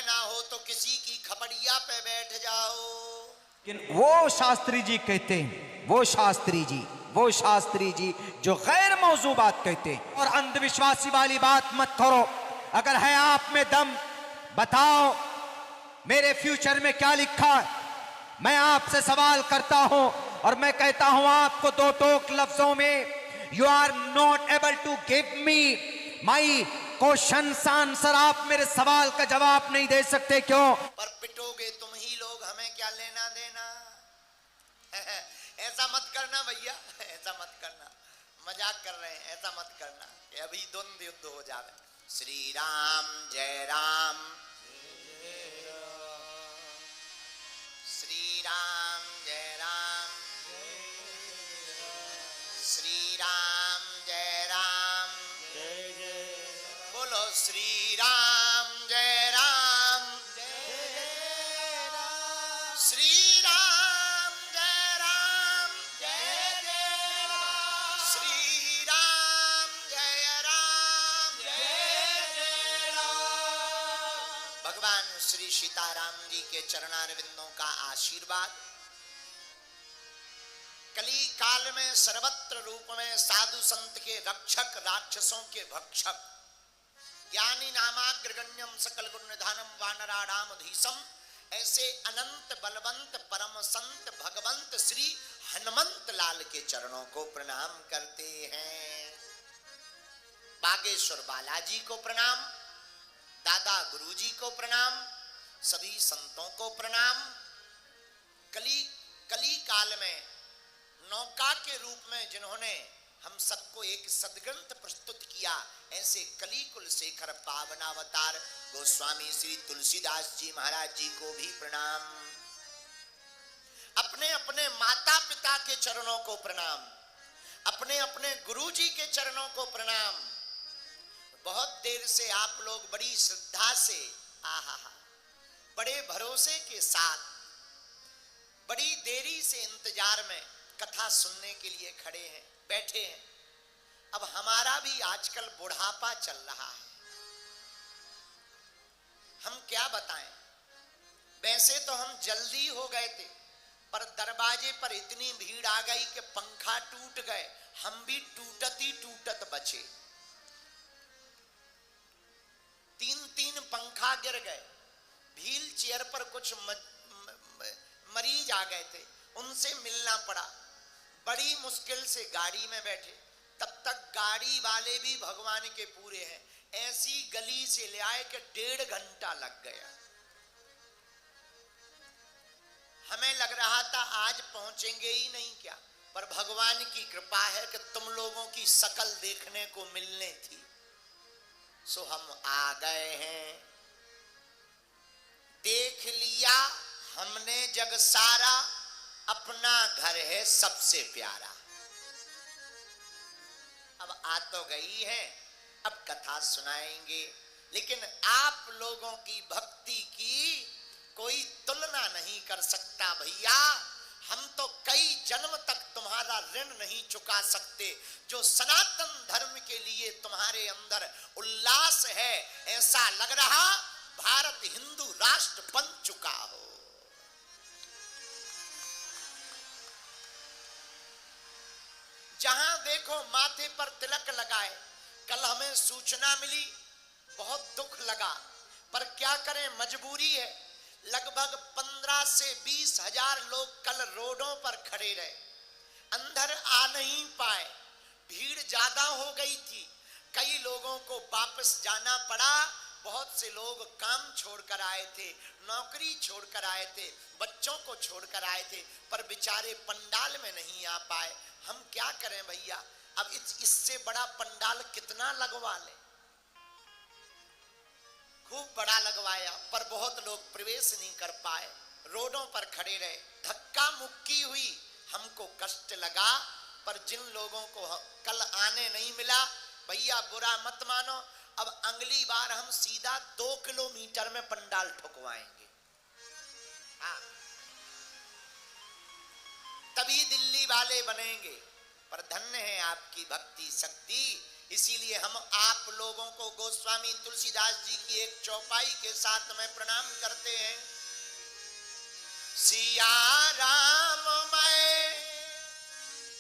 ना हो तो किसी की खपड़िया पे बैठ जाओ। वो शास्त्री जी कहते हैं, वो शास्त्री जी जो गैर मौजू बात कहते हैं और अंधविश्वासी वाली बात मत करो। अगर है आप में दम, बताओ मेरे फ्यूचर में क्या लिखा है। मैं आपसे सवाल करता हूं और मैं कहता हूं आपको दो टोक लफ्जों में, you are not able to give me my question answer. आप मेरे सवाल का जवाब नहीं दे सकते, क्यों? पर पिटोगे तुम ही लोग, हमें क्या लेना देना। ऐसा मत करना भैया, ऐसा मत करना, मजाक कर रहे हैं, ऐसा मत करना कि अभी द्वंद्व युद्ध हो जावे। श्री राम जय राम, श्री राम जय राम, श्री राम जय राम, बोलो श्री राम जय राम, श्री राम जय राम, श्री राम जय राम, भगवान श्री सीताराम जी के चरणारविंदों का आशीर्वाद। कली काल में सर्वत्र रूप में साधु संत के रक्षक, राक्षसों के भक्षक, ज्ञानी नामाग्रगण्यम सकल गुण निधानम वानराणाम धीसम, ऐसे अनंत बलवंत परम संत भगवंत श्री हनुमंत लाल के चरणों को प्रणाम करते हैं। बागेश्वर बालाजी को प्रणाम, दादा गुरुजी को प्रणाम, सभी संतों को प्रणाम। कली काल में नौका के रूप में जिन्होंने हम सबको एक सदग्रंथ प्रस्तुत किया, ऐसे कलिकुल शेखर पावनावतार गोस्वामी श्री तुलसीदास जी महाराज जी को भी प्रणाम। अपने अपने माता पिता के चरणों को प्रणाम, अपने अपने गुरु जी के चरणों को प्रणाम। बहुत देर से आप लोग बड़ी श्रद्धा से, बड़े भरोसे के साथ, बड़ी देरी से इंतजार में कथा सुनने के लिए खड़े हैं, बैठे हैं। अब हमारा भी आजकल बुढ़ापा चल रहा है, हम क्या बताएं। वैसे तो हम जल्दी हो गए थे, पर दरवाजे पर इतनी भीड़ आ गई कि पंखा टूट गए, हम भी टूटत ही टूटत बचे। 3 पंखा गिर गए। व्हील चेयर पर कुछ मरीज आ गए थे, उनसे मिलना पड़ा। बड़ी मुश्किल से गाड़ी में बैठे, तब तक गाड़ी वाले भी भगवान के पूरे हैं, ऐसी गली से ले आए कि 1.5 घंटा लग गया। हमें लग रहा था आज पहुंचेंगे ही नहीं क्या, पर भगवान की कृपा है कि तुम लोगों की शकल देखने को मिलने थी, सो हम आ गए हैं। देख लिया हमने जग सारा, अपना घर है सबसे प्यारा। अब आ तो गई है, अब कथा सुनाएंगे, लेकिन आप लोगों की भक्ति की कोई तुलना नहीं कर सकता भैया। हम तो कई जन्म तक तुम्हारा ऋण नहीं चुका सकते। जो सनातन धर्म के लिए तुम्हारे अंदर उल्लास है, ऐसा लग रहा भारत हिंदू राष्ट्र बन चुका हो। जहां देखो माथे पर तिलक लगाए। कल हमें सूचना मिली, बहुत दुख लगा, पर क्या करें, मजबूरी है। लगभग 15 से 20 हजार लोग कल रोडों पर खड़े रहे, अंदर आ नहीं पाए, भीड़ ज्यादा हो गई थी। कई लोगों को वापस जाना पड़ा। बहुत से लोग काम छोड़कर आए थे, नौकरी छोड़कर आए थे, बच्चों को छोड़कर आए थे, पर बेचारे पंडाल में नहीं आ पाए। हम क्या करें भैया, अब इससे बड़ा पंडाल कितना लगवा ले। खूब बड़ा लगवाया, पर बहुत लोग प्रवेश नहीं कर पाए, रोडों पर खड़े रहे, धक्का मुक्की हुई, हमको कष्ट लगा। पर जिन लोगों को कल आने नहीं मिला, भैया बुरा मत मानो, अब अगली बार हम सीधा 2 किलोमीटर में पंडाल ठुकवाएंगे। हाँ, तभी दिल्ली वाले बनेंगे। पर धन्य है आपकी भक्ति शक्ति इसीलिए हम आप लोगों को गोस्वामी तुलसीदास जी की एक चौपाई के साथ में प्रणाम करते हैं। सिया राम मैं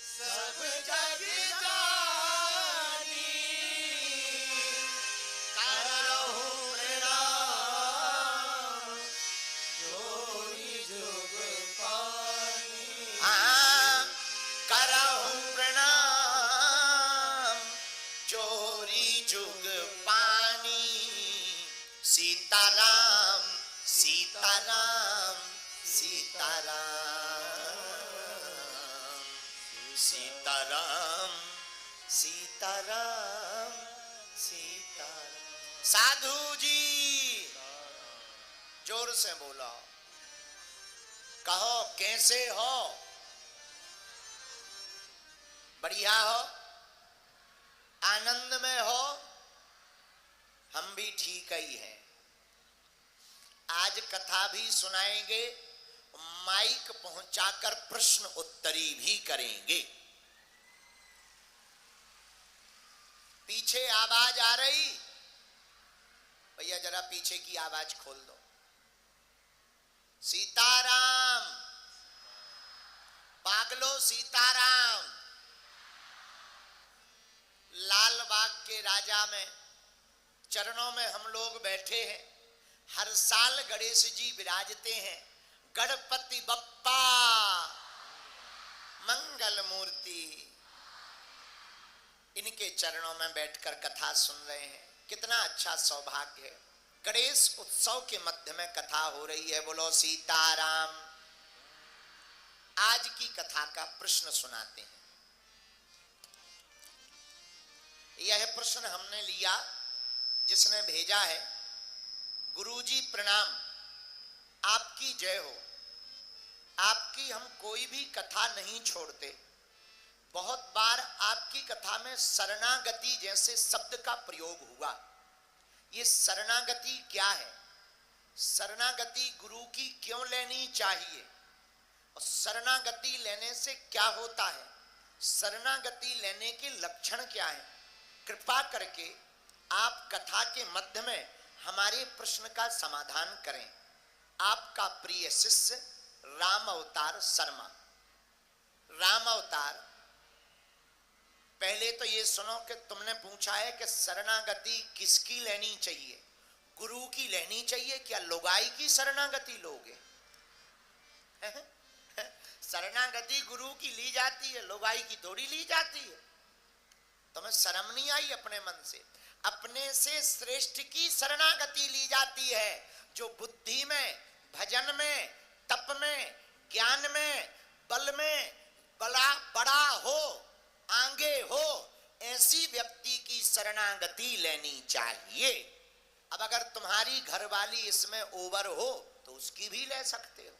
सब जग जानी, करहु प्रणाम जोरी जुग पानी। हाँ, करहु प्रणाम जोरी जुग पानी। सीताराम सीताराम सीताराम सीताराम सीताराम सीताराम। साधु जी जोर से बोलो, कहो कैसे हो? बढ़िया हो? आनंद में हो? हम भी ठीक ही हैं। आज कथा भी सुनाएंगे, माइक पहुंचाकर प्रश्न उत्तरी भी करेंगे। पीछे आवाज आ रही? भैया जरा पीछे की आवाज खोल दो। सीताराम, पागलो सीताराम। लाल बाग के राजा में चरणों में हम लोग बैठे हैं। हर साल गणेश जी विराजते हैं। गणपति बप्पा मंगल मूर्ति, इनके चरणों में बैठकर कथा सुन रहे हैं। कितना अच्छा सौभाग्य है। गणेश उत्सव के मध्य में कथा हो रही है। बोलो सीताराम। आज की कथा का प्रश्न सुनाते हैं। यह प्रश्न हमने लिया, जिसने भेजा है, गुरुजी प्रणाम, आपकी जय हो। आपकी हम कोई भी कथा नहीं छोड़ते। बहुत बार आपकी कथा में शरणागति जैसे शब्द का प्रयोग हुआ। ये शरणागति क्या है? शरणागति गुरु की क्यों लेनी चाहिए? और शरणागति लेने से क्या होता है? शरणागति लेने के लक्षण क्या है? कृपा करके आप कथा के मध्य में हमारे प्रश्न का समाधान करें। आपका प्रिय शिष्य राम अवतार शर्मा। राम अवतार, पहले तो ये सुनो कि तुमने पूछा है कि शरणागति किसकी लेनी चाहिए? गुरु की लेनी चाहिए क्या लुगाई की शरणागति लोगे? शरणागति गुरु की ली जाती है, लुगाई की थोड़ी ली जाती है। तुम्हें शर्म नहीं आई अपने मन से? अपने से श्रेष्ठ की शरणागति ली जाती है, जो बुद्धि में, भजन में, तप में, ज्ञान में, बल में बड़ा हो, आगे हो। ऐसी व्यक्ति की शरणागति लेनी चाहिए। अब अगर तुम्हारी घरवाली इसमें ओवर हो तो उसकी भी ले सकते हो,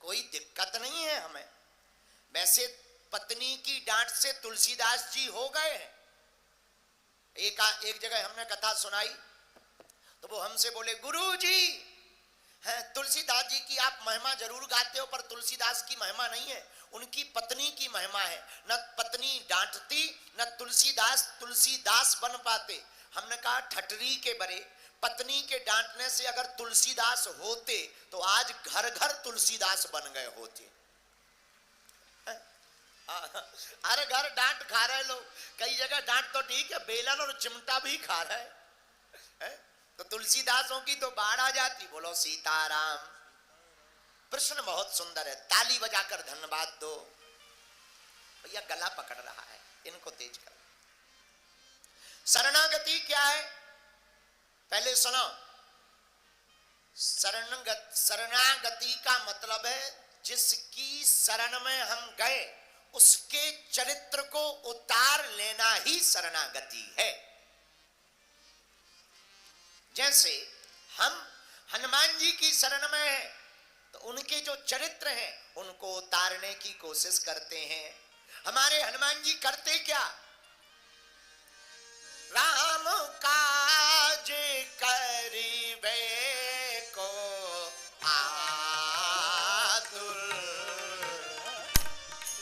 कोई दिक्कत नहीं है हमें। वैसे पत्नी की डांट से तुलसीदास जी हो गए हैं। एक जगह हमने कथा सुनाई तो वो हमसे बोले, गुरु जी तुलसीदास जी की आप महिमा जरूर गाते हो, पर तुलसीदास की महिमा नहीं है, उनकी पत्नी की महिमा है। न पत्नी डांटती, न तुलसीदास बन पाते। हमने कहा ठटरी के बरे, पत्नी के डांटने से अगर तुलसीदास होते तो आज घर घर तुलसीदास बन गए होते। हर घर डांट खा रहे लोग। कई जगह डांट तो ठीक है, बेलन और चिमटा भी खा रहे है? तो तुलसीदासों की तो बाढ़ आ जाती। बोलो सीताराम। प्रश्न बहुत सुंदर है, ताली बजाकर धन्यवाद दो। भैया गला पकड़ रहा है, इनको तेज कर। शरणागति क्या है? पहले सुनो। शरणागति का मतलब है जिसकी शरण में हम गए उसके चरित्र को उतार लेना ही शरणागति है। जैसे हम हनुमान जी की शरण में हैं तो उनके जो चरित्र हैं उनको उतारने की कोशिश करते हैं। हमारे हनुमान जी करते क्या? राम काज करिबे को आतुर,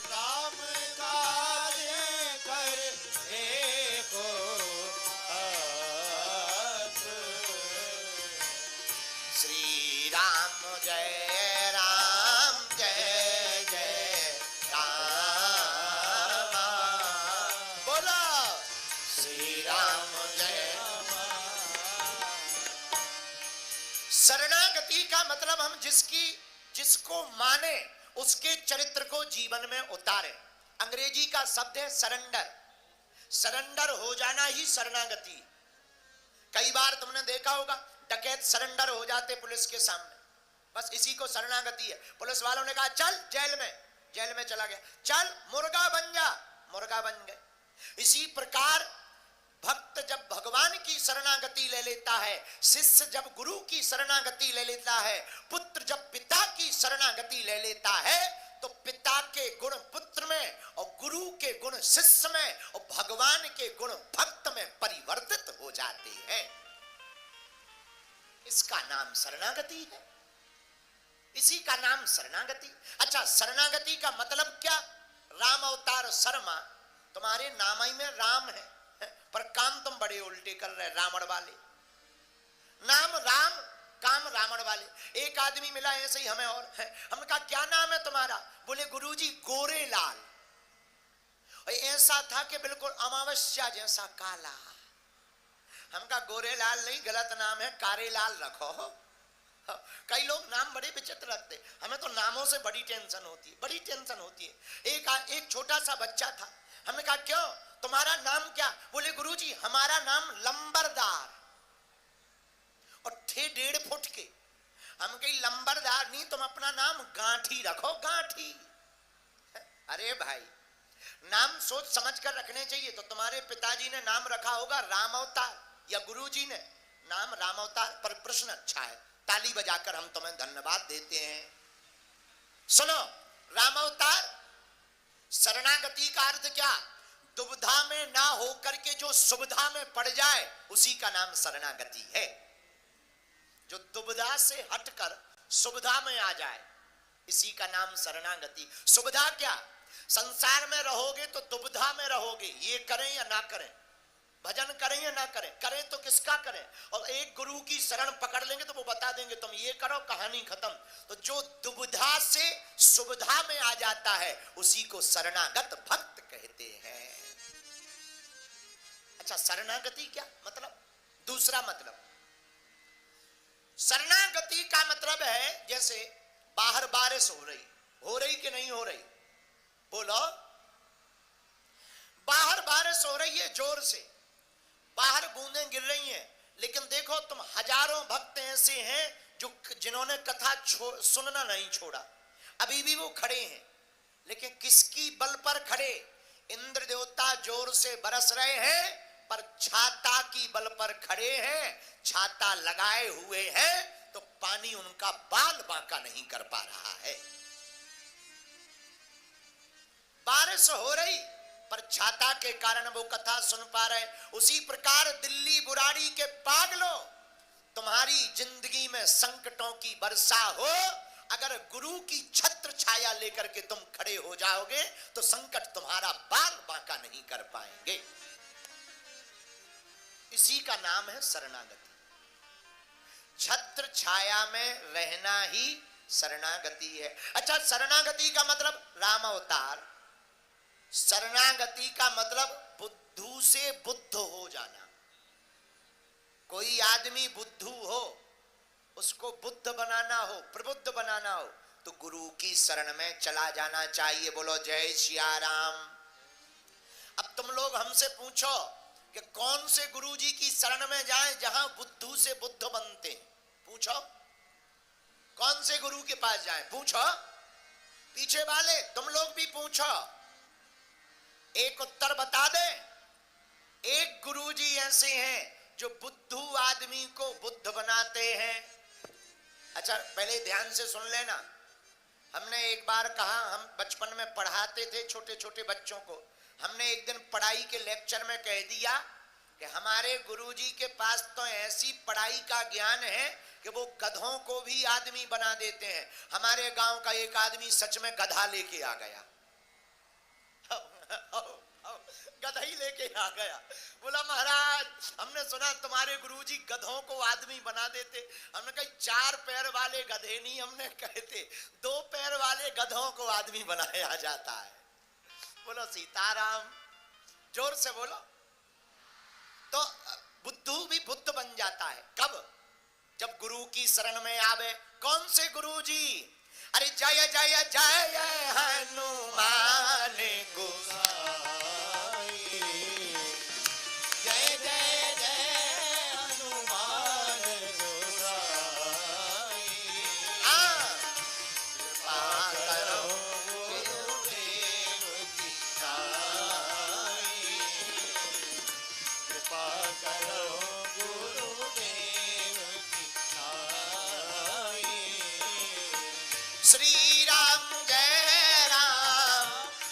राम काज करिबे जय राम जय जय राम बोलो श्री राम जय। शरणागति का मतलब हम जिसको माने उसके चरित्र को जीवन में उतारे। अंग्रेजी का शब्द है सरेंडर। सरेंडर हो जाना ही शरणागति। कई बार तुमने देखा होगा डकैत सरेंडर हो जाते पुलिस के सामने, बस इसी को शरणागति है। पुलिस वालों ने कहा चल जेल में चला गया, चल मुर्गा बन जा, मुर्गा बन गए। इसी प्रकार भक्त जब भगवान की शरणागति ले लेता है, शिष्य जब गुरु की शरणागति ले लेता है, पुत्र जब पिता की शरणागति ले लेता है, तो पिता के गुण पुत्र में और गुरु के गुण शिष्य में और भगवान के गुण भक्त में परिवर्तित हो जाते हैं। इसका नाम शरणागति है, इसी का नाम शरणागति। अच्छा, शरणागति का मतलब क्या? राम अवतार शर्मा, तुम्हारे नाम ही में राम है, पर काम तुम बड़े उल्टे कर रहे, रावण वाले। नाम राम, काम रावण वाले। एक आदमी मिला ऐसे ही हमें, और हमने कहा क्या नाम है तुम्हारा? बोले गुरुजी गोरेलाल। और ऐसा था कि बिल्कुल अमावस्या जैसा काला। हम कहा गोरेलाल नहीं, गलत नाम है, कारेलाल रखो। कई लोग नाम बड़े विचित्र रखते, हमें तो नामों से बड़ी टेंशन होती है, बड़ी टेंशन होती है। एक छोटा सा बच्चा था, हमने कहा क्यों, तुम्हारा नाम क्या? बोले गुरुजी हमारा नाम लंबरदार। और थे 1.5 फुट के। हम कहीं लंबरदार नहीं, तुम अपना नाम गांठी रखो, गांठी। अरे भाई, नाम सोच समझ कर रखने चाहिए। तो तुम्हारे पिताजी ने नाम रखा होगा राम अवतार, या गुरुजी ने नाम राम अवतार, पर प्रश्न अच्छा है, ताली बजाकर हम तुम्हें धन्यवाद देते हैं। सुनो, राम अवतार शरणागति का अर्थ क्या? दुविधा में ना होकर के जो सुविधा में पड़ जाए उसी का नाम शरणागति है। जो दुविधा से हटकर सुविधा में आ जाए, इसी का नाम शरणागति। सुविधा क्या? संसार में रहोगे तो दुविधा में रहोगे, ये करें या ना करें, भजन करें या ना करें, करें तो किसका करें। और एक गुरु की शरण पकड़ लेंगे तो वो बता देंगे तुम ये करो, कहानी खत्म। तो जो दुविधा से सुविधा में आ जाता है उसी को शरणागत भक्त कहते हैं। अच्छा, शरणागति क्या मतलब? दूसरा मतलब, शरणागति का मतलब है जैसे बाहर बारिश हो रही कि नहीं हो रही? बोलो, बाहर बारिश हो रही है जोर से, बाहर बूंदें गिर रही हैं, लेकिन देखो तुम हजारों भक्त ऐसे हैं जिन्होंने कथा सुनना नहीं छोड़ा, अभी भी वो खड़े हैं। लेकिन किसकी बल पर खड़े? इंद्र देवता जोर से बरस रहे हैं, पर छाता की बल पर खड़े हैं, छाता लगाए हुए हैं, तो पानी उनका बाल बांका नहीं कर पा रहा है। बारिश हो रही पर छाता के कारण वो कथा सुन पा रहे। उसी प्रकार दिल्ली बुराड़ी के पागलों, तुम्हारी जिंदगी में संकटों की वर्षा हो, अगर गुरु की छत्र छाया लेकर के तुम खड़े हो जाओगे तो संकट तुम्हारा बाल बांका नहीं कर पाएंगे। इसी का नाम है शरणागति। छत्र छाया में रहना ही शरणागति है। अच्छा, शरणागति का मतलब राम अवतार, शरणागति का मतलब बुद्धू से बुद्ध हो जाना। कोई आदमी बुद्धू हो, उसको बुद्ध बनाना हो, प्रबुद्ध बनाना हो, तो गुरु की शरण में चला जाना चाहिए। बोलो जय सिया राम। अब तुम लोग हमसे पूछो कि कौन से गुरु जी की शरण में जाएं जहां बुद्धू से बुद्ध बनते? पूछो, कौन से गुरु के पास जाएं? पूछो, पीछे वाले तुम लोग भी पूछो, एक उत्तर बता दे। एक गुरु जी ऐसे हैं जो बुद्धू आदमी को बुद्ध बनाते हैं। अच्छा, पहले ध्यान से सुन लेना। हमने एक बार कहा, हम बचपन में पढ़ाते थे छोटे छोटे बच्चों को, हमने एक दिन पढ़ाई के लेक्चर में कह दिया कि हमारे गुरुजी के पास तो ऐसी पढ़ाई का ज्ञान है कि वो गधों को भी आदमी बना देते हैं। हमारे गांव का एक आदमी सच में गधा लेके आ गया। गधा ही लेके आ गया। बोला महाराज हमने सुना तुम्हारे गुरुजी गधों को आदमी बना देते। हमने कहा 4 पैर वाले गधे नहीं हमने कहते, 2 पैर वाले गधों को आदमी बनाया जाता है। बोलो सीताराम, जोर से बोलो। तो बुद्धू भी बुद्ध बन जाता है कब? जब गुरु की शरण में आवे। कौन से गुरु जी? अरे जय जय जय हनुमान गोसाई, जय जय जय हनुमान गोसाई। कृपा करो गुरुदेव की साई, कृपा करो गुरुदेव की साई। श्री राम जय राम,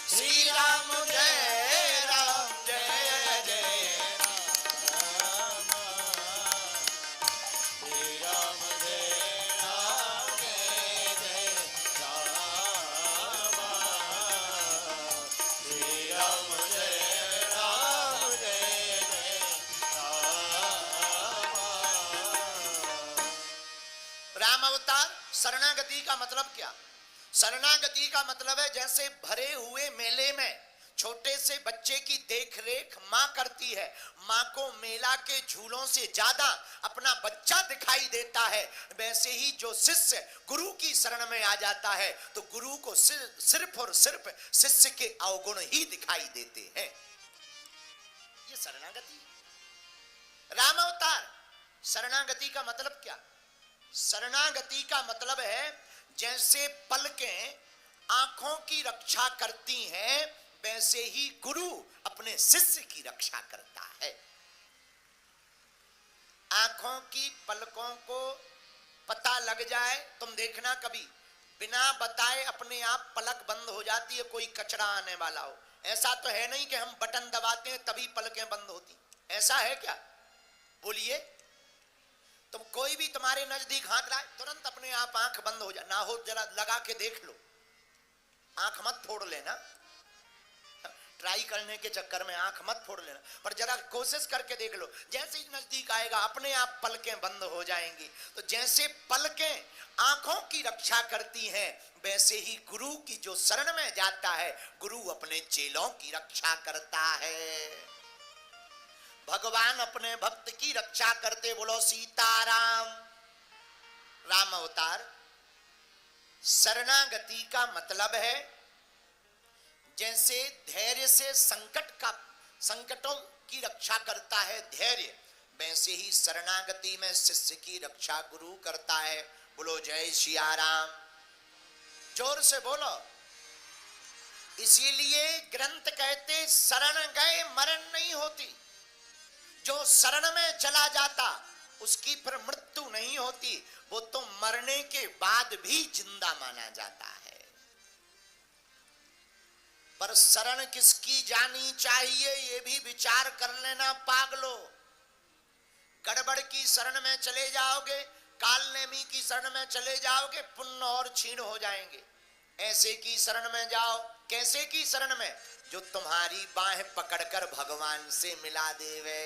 श्री राम जय राम, जय जय राम, श्री राम जय राम, जय जय राम, श्री राम जय राम, जय जय राम। राम अवतार शरणागति का मतलब क्या? शरणागति का मतलब है जैसे भरे हुए मेले में छोटे से बच्चे की देखरेख मां करती है, मां को मेला के झूलों से ज्यादा अपना बच्चा दिखाई देता है, वैसे ही जो शिष्य गुरु की शरण में आ जाता है तो गुरु को सिर्फ और सिर्फ शिष्य के अवगुण ही दिखाई देते हैं। ये शरणागति। राम अवतार शरणागति का मतलब क्या? शरणागति का मतलब है जैसे पलकें आंखों की रक्षा करती हैं वैसे ही गुरु अपने शिष्य की रक्षा करता है। आंखों की पलकों को पता लग जाए, तुम देखना कभी बिना बताए अपने आप पलक बंद हो जाती है, कोई कचरा आने वाला हो। ऐसा तो है नहीं कि हम बटन दबाते हैं तभी पलकें बंद होती, ऐसा है क्या? बोलिए। तुम कोई भी तुम्हारे नजदीक हाथ लाए तुरंत अपने आप आंख बंद हो जाए, ना हो जरा लगा के देख लो, आंख मत फोड़ लेना, ट्राई करने के चक्कर में आंख मत फोड़ लेना, पर जरा कोशिश करके देख लो, जैसे ही नजदीक आएगा अपने आप पलकें बंद हो जाएंगी। तो जैसे पलकें आंखों की रक्षा करती हैं वैसे ही गुरु की जो शरण में जाता है गुरु अपने चेलों की रक्षा करता है। भगवान अपने भक्त की रक्षा करते। बोलो सीताराम। राम अवतार शरणागति का मतलब है जैसे धैर्य से संकटों की रक्षा करता है धैर्य, वैसे ही शरणागति में शिष्य की रक्षा गुरु करता है। बोलो जय सिया राम, जोर से बोलो। इसीलिए ग्रंथ कहते शरण गए मरण नहीं होती, जो शरण में चला जाता उसकी फिर मृत्यु नहीं होती, वो तो मरने के बाद भी जिंदा माना जाता है। पर शरण किसकी जानी चाहिए ये भी विचार कर लेना पागलो। गड़बड़ की शरण में चले जाओगे, कालनेमी की शरण में चले जाओगे, पुण्य और क्षीण हो जाएंगे। ऐसे की शरण में जाओ। कैसे की शरण में? जो तुम्हारी बाहें पकड़कर भगवान से मिला देवे।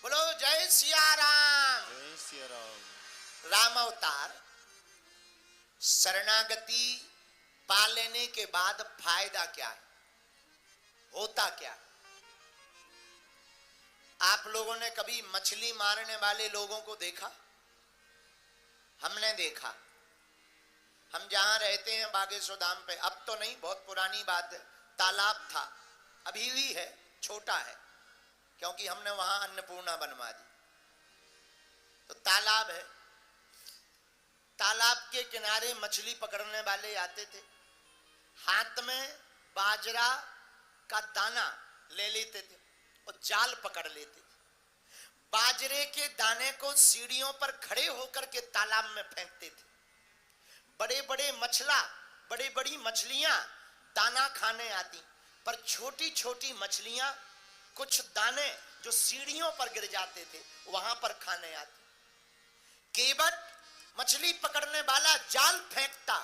बोलो जय सिया राम। जय सिया राम। राम अवतार शरणागति पा लेने के बाद फायदा क्या है, होता क्या? आप लोगों ने कभी मछली मारने वाले लोगों को देखा? हमने देखा। हम जहां रहते हैं बागेश्वर धाम पे, अब तो नहीं, बहुत पुरानी बात है, तालाब था, अभी भी है, छोटा है क्योंकि हमने वहां अन्नपूर्णा बनवा दी। तो तालाब है, तालाब के किनारे मछली पकड़ने वाले आते थे, हाथ में बाजरा का दाना ले लेते थे और जाल पकड़ लेते थे। बाजरे के दाने को सीढ़ियों पर खड़े होकर के तालाब में फेंकते थे। बड़े बड़ी मछलियां दाना खाने आती, पर छोटी छोटी मछलियां कुछ दाने जो सीढ़ियों पर गिर जाते थे वहां पर खाने आती। केवट मछली पकड़ने वाला जाल फेंकता,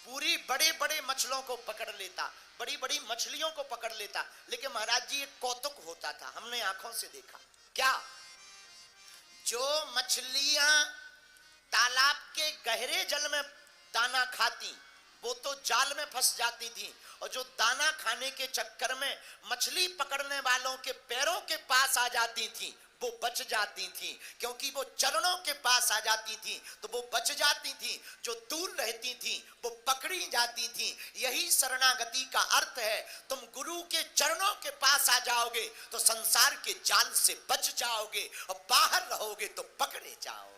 पूरी बड़े बड़े मछलों को पकड़ लेता, बड़ी बड़ी मछलियों को पकड़ लेता। लेकिन महाराज जी एक कौतुक होता था, हमने आंखों से देखा। क्या? जो मछलियां तालाब के गहरे जल में दाना खाती वो तो जाल में फंस जाती थी, और जो दाना खाने के चक्कर में मछली पकड़ने वालों के पैरों के पास आ जाती थी वो बच जाती थी, क्योंकि वो चरणों के पास आ जाती थी तो वो बच जाती थी। जो दूर रहती थी वो पकड़ी जाती थी। यही शरणागति का अर्थ है। तुम गुरु के चरणों के पास आ जाओगे तो संसार के जाल से बच जाओगे, और बाहर रहोगे तो पकड़े जाओगे।